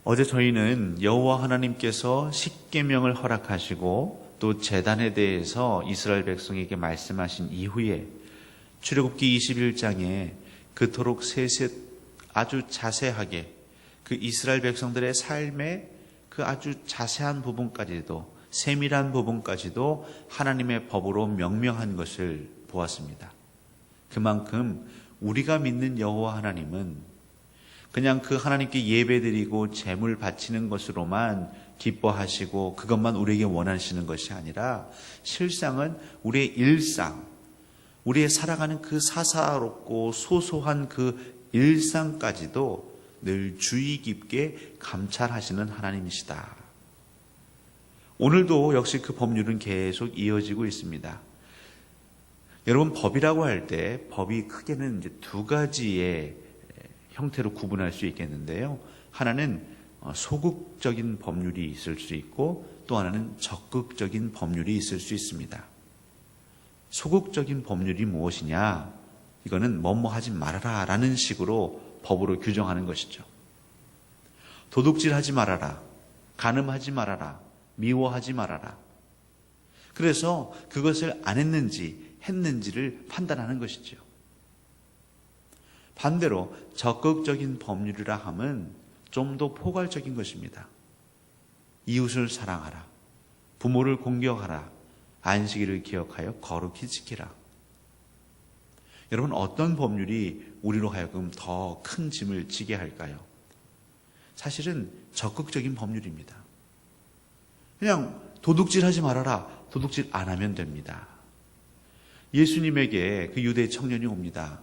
어제 저희는 여호와 하나님께서 십계명을 허락하시고 또 제단에 대해서 이스라엘 백성에게 말씀하신 이후에 출애굽기 21장에 그토록 아주 자세하게 그 이스라엘 백성들의 삶의 그 아주 자세한 부분까지도, 세밀한 부분까지도 하나님의 법으로 명명한 것을 보았습니다. 그만큼 우리가 믿는 여호와 하나님은 그냥 그 하나님께 예배드리고 제물 바치는 것으로만 기뻐하시고 그것만 우리에게 원하시는 것이 아니라 실상은 우리의 일상, 우리의 살아가는 그 사사롭고 소소한 그 일상까지도 늘 주의 깊게 감찰하시는 하나님이시다. 오늘도 역시 그 법률은 계속 이어지고 있습니다. 여러분, 법이라고 할 때 법이 크게는 이제 두 가지의 형태로 구분할 수 있겠는데요. 하나는 소극적인 법률이 있을 수 있고 또 하나는 적극적인 법률이 있을 수 있습니다. 소극적인 법률이 무엇이냐? 이거는 뭐뭐 하지 말아라 라는 식으로 법으로 규정하는 것이죠. 도둑질하지 말아라, 간음하지 말아라, 미워하지 말아라. 그래서 그것을 안 했는지를 판단하는 것이죠. 반대로 적극적인 법률이라 함은 좀 더 포괄적인 것입니다. 이웃을 사랑하라, 부모를 공경하라, 안식일을 기억하여 거룩히 지키라. 여러분, 어떤 법률이 우리로 하여금 더 큰 짐을 지게 할까요? 사실은 적극적인 법률입니다. 그냥 도둑질하지 말아라, 도둑질 안 하면 됩니다. 예수님에게 그 유대 청년이 옵니다.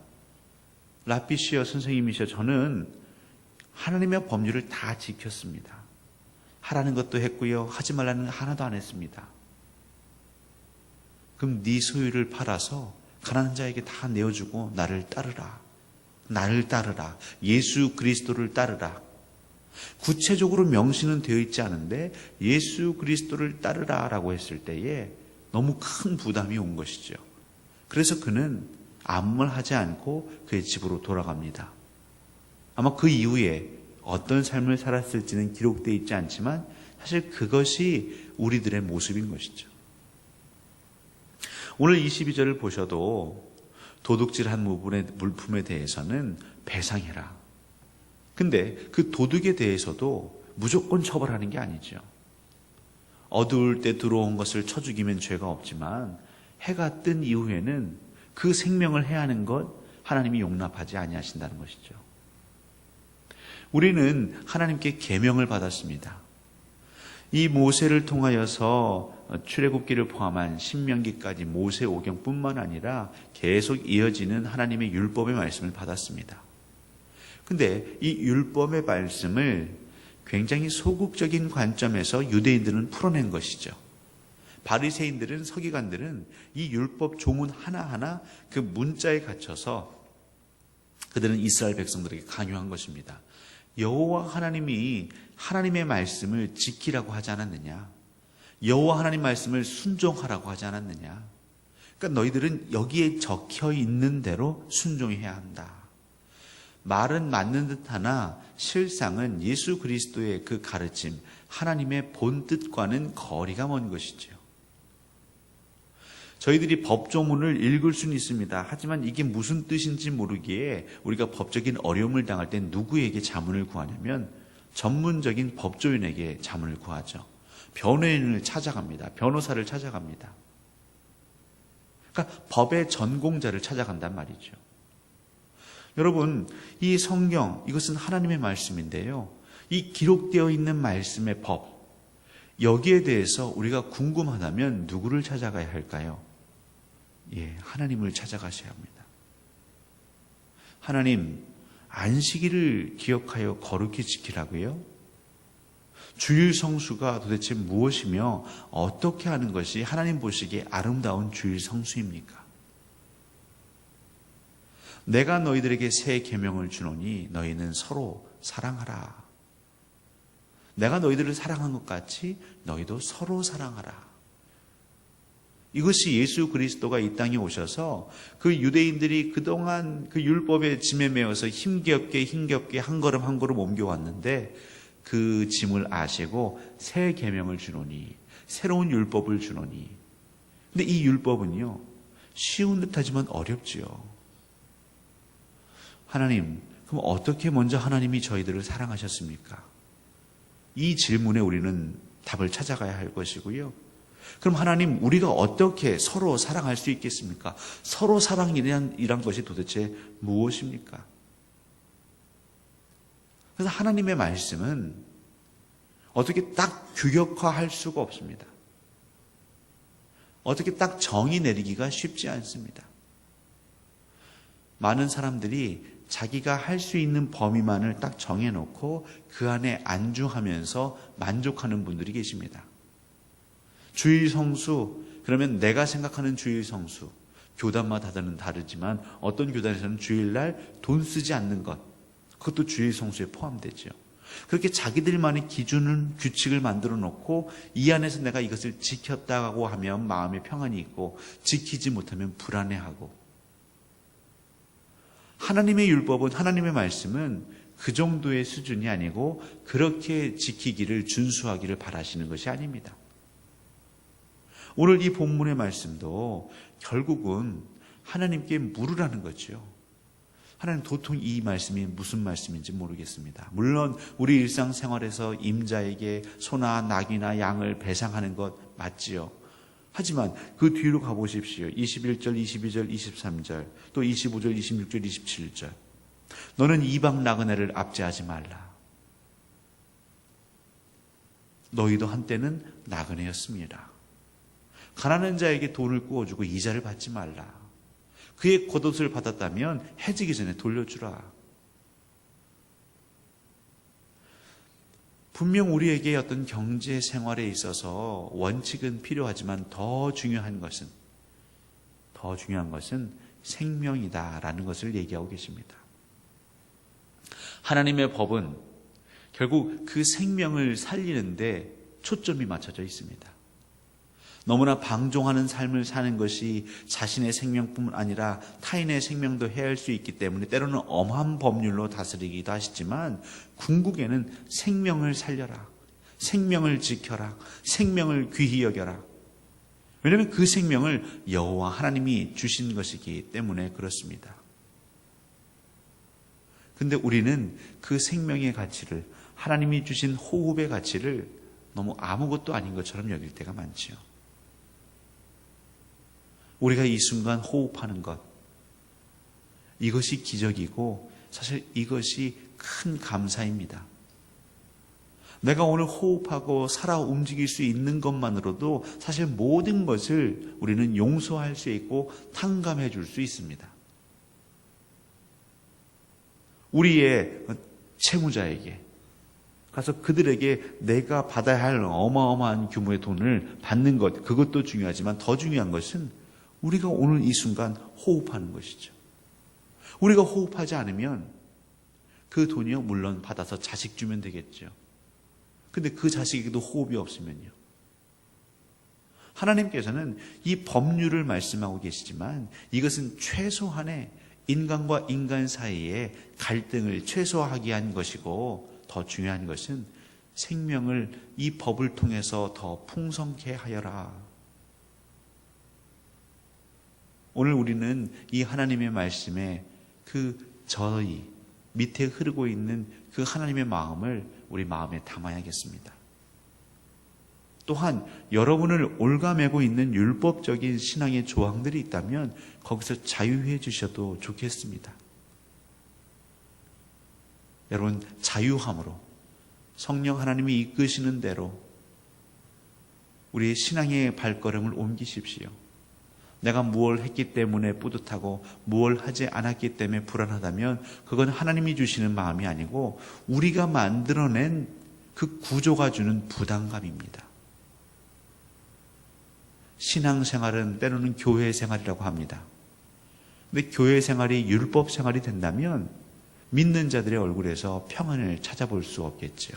랍비시여, 선생님이시여, 저는 하나님의 법률을 다 지켰습니다. 하라는 것도 했고요, 하지 말라는 건 하나도 안 했습니다. 그럼 네 소유를 팔아서 가난한 자에게 다 내어주고 나를 따르라. 나를 따르라. 예수 그리스도를 따르라. 구체적으로 명시는 되어 있지 않은데 예수 그리스도를 따르라라고 했을 때에 너무 큰 부담이 온 것이죠. 그래서 그는 아무 말 하지 않고 그의 집으로 돌아갑니다. 아마 그 이후에 어떤 삶을 살았을지는 기록되어 있지 않지만 사실 그것이 우리들의 모습인 것이죠. 오늘 22절을 보셔도 도둑질한 물품에 대해서는 배상해라. 근데 그 도둑에 대해서도 무조건 처벌하는 게 아니죠. 어두울 때 들어온 것을 쳐 죽이면 죄가 없지만 해가 뜬 이후에는 그 생명을 해하는 것 하나님이 용납하지 아니하신다는 것이죠. 우리는 하나님께 계명을 받았습니다. 이 모세를 통하여서 출애굽기를 포함한 신명기까지 모세오경뿐만 아니라 계속 이어지는 하나님의 율법의 말씀을 받았습니다. 근데 이 율법의 말씀을 굉장히 소극적인 관점에서 유대인들은 풀어낸 것이죠. 바리새인들은, 서기관들은 이 율법 조문 하나하나 그 문자에 갇혀서 그들은 이스라엘 백성들에게 강요한 것입니다. 여호와 하나님이 하나님의 말씀을 지키라고 하지 않았느냐? 여호와 하나님 말씀을 순종하라고 하지 않았느냐? 그러니까 너희들은 여기에 적혀 있는 대로 순종해야 한다. 말은 맞는 듯하나 실상은 예수 그리스도의 그 가르침, 하나님의 본뜻과는 거리가 먼 것이죠. 저희들이 법조문을 읽을 수는 있습니다. 하지만 이게 무슨 뜻인지 모르기에 우리가 법적인 어려움을 당할 때 누구에게 자문을 구하냐면 전문적인 법조인에게 자문을 구하죠. 변호인을 찾아갑니다. 변호사를 찾아갑니다. 그러니까 법의 전공자를 찾아간단 말이죠. 여러분, 이 성경, 이것은 하나님의 말씀인데요. 이 기록되어 있는 말씀의 법, 여기에 대해서 우리가 궁금하다면 누구를 찾아가야 할까요? 하나님을 찾아가셔야 합니다. 하나님, 안식일을 기억하여 거룩히 지키라고요? 주일 성수가 도대체 무엇이며 어떻게 하는 것이 하나님 보시기에 아름다운 주일 성수입니까? 내가 너희들에게 새 계명을 주노니 너희는 서로 사랑하라. 내가 너희들을 사랑한 것 같이 너희도 서로 사랑하라. 이것이 예수 그리스도가 이 땅에 오셔서 그 유대인들이 그동안 그 율법의 짐에 매어서 힘겹게 한 걸음 한 걸음 옮겨왔는데 그 짐을 아시고 새 계명을 주노니, 새로운 율법을 주노니. 근데 이 율법은요, 쉬운 듯하지만 어렵지요. 하나님, 그럼 어떻게 먼저 하나님이 저희들을 사랑하셨습니까? 이 질문에 우리는 답을 찾아가야 할 것이고요. 그럼 하나님, 우리가 어떻게 서로 사랑할 수 있겠습니까? 서로 사랑이란 것이 도대체 무엇입니까? 그래서 하나님의 말씀은 어떻게 딱 규격화할 수가 없습니다. 어떻게 딱 정의 내리기가 쉽지 않습니다. 많은 사람들이 자기가 할 수 있는 범위만을 딱 정해놓고 그 안에 안주하면서 만족하는 분들이 계십니다. 주일 성수, 그러면 내가 생각하는 주일 성수, 교단마다는 다르지만 어떤 교단에서는 주일날 돈 쓰지 않는 것, 그것도 주일 성수에 포함되죠. 그렇게 자기들만의 기준은 규칙을 만들어 놓고 이 안에서 내가 이것을 지켰다고 하면 마음에 평안이 있고 지키지 못하면 불안해하고, 하나님의 율법은, 하나님의 말씀은 그 정도의 수준이 아니고 그렇게 지키기를, 준수하기를 바라시는 것이 아닙니다. 오늘 이 본문의 말씀도 결국은 하나님께 물으라는 거죠. 하나님, 도통 이 말씀이 무슨 말씀인지 모르겠습니다. 물론 우리 일상생활에서 임자에게 소나 낙이나 양을 배상하는 것 맞지요. 하지만 그 뒤로 가보십시오. 21절, 22절, 23절, 또 25절, 26절, 27절. 너는 이방 나그네를 압제하지 말라. 너희도 한때는 나그네였습니다. 가난한 자에게 돈을 구워주고 이자를 받지 말라. 그의 겉옷을 받았다면 해지기 전에 돌려주라. 분명 우리에게 어떤 경제 생활에 있어서 원칙은 필요하지만 더 중요한 것은 생명이다라는 것을 얘기하고 계십니다. 하나님의 법은 결국 그 생명을 살리는데 초점이 맞춰져 있습니다. 너무나 방종하는 삶을 사는 것이 자신의 생명뿐만 아니라 타인의 생명도 해할 수 있기 때문에 때로는 엄한 법률로 다스리기도 하시지만, 궁극에는 생명을 살려라, 생명을 지켜라, 생명을 귀히 여겨라. 왜냐하면 그 생명을 여호와 하나님이 주신 것이기 때문에 그렇습니다. 근데 우리는 그 생명의 가치를, 하나님이 주신 호흡의 가치를 너무 아무것도 아닌 것처럼 여길 때가 많지요. 우리가 이 순간 호흡하는 것, 이것이 기적이고 사실 이것이 큰 감사입니다. 내가 오늘 호흡하고 살아 움직일 수 있는 것만으로도 사실 모든 것을 우리는 용서할 수 있고 탕감해 줄 수 있습니다. 우리의 채무자에게 가서 그들에게 내가 받아야 할 어마어마한 규모의 돈을 받는 것, 그것도 중요하지만 더 중요한 것은 우리가 오늘 이 순간 호흡하는 것이죠. 우리가 호흡하지 않으면 그 돈이요, 물론 받아서 자식 주면 되겠죠. 근데 그 자식에게도 호흡이 없으면요. 하나님께서는 이 법률을 말씀하고 계시지만 이것은 최소한의 인간과 인간 사이의 갈등을 최소화하기 위한 것이고, 더 중요한 것은 생명을 이 법을 통해서 더 풍성케 하여라. 오늘 우리는 이 하나님의 말씀에 그 저희 밑에 흐르고 있는 그 하나님의 마음을 우리 마음에 담아야겠습니다. 또한 여러분을 올가매고 있는 율법적인 신앙의 조항들이 있다면 거기서 자유해 주셔도 좋겠습니다. 여러분, 자유함으로 성령 하나님이 이끄시는 대로 우리의 신앙의 발걸음을 옮기십시오. 내가 무엇을 했기 때문에 뿌듯하고 무엇을 하지 않았기 때문에 불안하다면 그건 하나님이 주시는 마음이 아니고 우리가 만들어낸 그 구조가 주는 부담감입니다. 신앙생활은 때로는 교회 생활이라고 합니다. 근데 교회 생활이 율법 생활이 된다면 믿는 자들의 얼굴에서 평안을 찾아볼 수 없겠지요.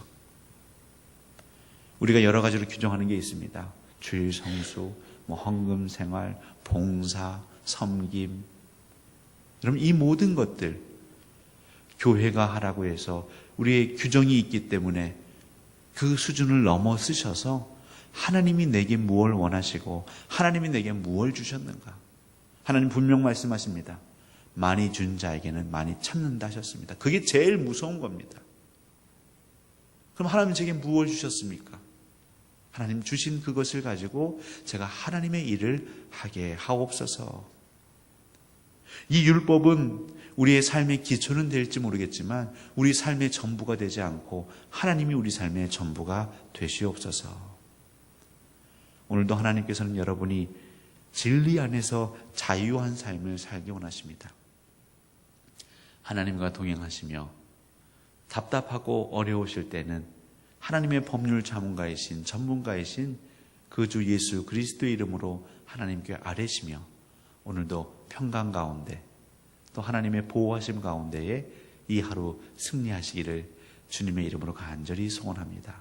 우리가 여러 가지로 규정하는 게 있습니다. 주일 성수, 헌금 생활, 봉사, 섬김. 여러분, 이 모든 것들 교회가 하라고 해서 우리의 규정이 있기 때문에 그 수준을 넘어서셔서 하나님이 내게 무엇을 원하시고 하나님이 내게 무엇을 주셨는가. 하나님 분명 말씀하십니다. 많이 준 자에게는 많이 찾는다 하셨습니다. 그게 제일 무서운 겁니다. 그럼 하나님 제게 무엇을 주셨습니까? 하나님 주신 그것을 가지고 제가 하나님의 일을 하게 하옵소서. 이 율법은 우리의 삶의 기초는 될지 모르겠지만 우리 삶의 전부가 되지 않고 하나님이 우리 삶의 전부가 되시옵소서. 오늘도 하나님께서는 여러분이 진리 안에서 자유한 삶을 살기 원하십니다. 하나님과 동행하시며 답답하고 어려우실 때는 하나님의 법률 자문가이신 전문가이신 그 주 예수 그리스도의 이름으로 하나님께 아뢰시며 오늘도 평강 가운데 또 하나님의 보호하심 가운데에 이 하루 승리하시기를 주님의 이름으로 간절히 소원합니다.